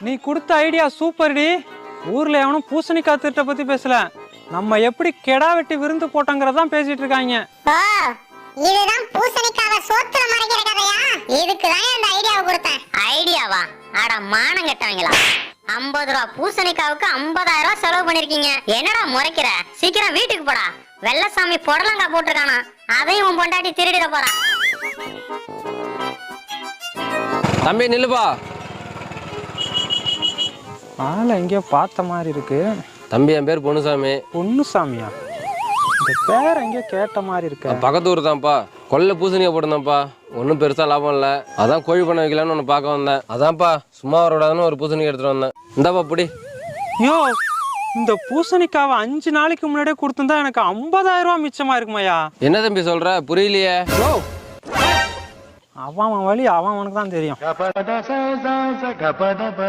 நீ கொடுத்த ஐடியா சூப்பர்டி. ஊர்ல எவனும் பூசணிக்காய் திருட்ட பத்தி பேசல, நம்ம எப்படி கெடா வெட்டி விருந்து போட்டோங்கிறதான் பேசிட்டு இருக்காங்க. இதுதான் பூசணிக்காவை சோத்துல மறைக்கிற கதையா? இதுக்கு தான் இந்த ஐடியாவை கொடுத்தேன். ஐடியாவா? அட மானம் கெட்டவங்களா, 50 ரூபா பூசணிக்காவுக்கு 50,000 ரூபா செலவு பண்ணிருக்கீங்க. என்னடா முறைக்கிற? சீக்கிரம் வீட்டுக்கு போடா. வெள்ளசாமி புடலங்காய் போட்டிருக்கானா, அதையும் உன் பொண்டாட்டி திருடிட போறான். தம்பி நில்லுப்பா. ஆளை எங்கேயோ பார்த்த மாதிரி இருக்கு. தம்பி என் பேர் பொன்னுசாமி. பொன்னுசாமியா? இந்த பேர் எங்கேயோ கேட்ட மாதிரி இருக்கு. பக்கத்து ஊர் தான்ப்பா. கொல்ல பூசணிக்காய் போட்டிருந்தான்ப்பா. ஒன்றும் பெருசா லாபம் இல்லை. அதான் கோழி பண்ண வைக்கலான்னு ஒன்று பார்க்க வந்தேன். அதான்ப்பா சும்மா வரக்கூடாதுன்னு ஒரு பூசணிக்காய் எடுத்துட்டு வந்தேன். இந்தாப்பா புடி. யோ, இந்த பூசணிக்காவை 5 நாளைக்கு முன்னாடியே கொடுத்துருந்தா எனக்கு 50,000 ரூபா மிச்சமா இருக்குமாயா? என்ன தம்பி சொல்ற? புரியலையே. யோ, அவன் வழி அவனுக்கு தான் தெரியும்.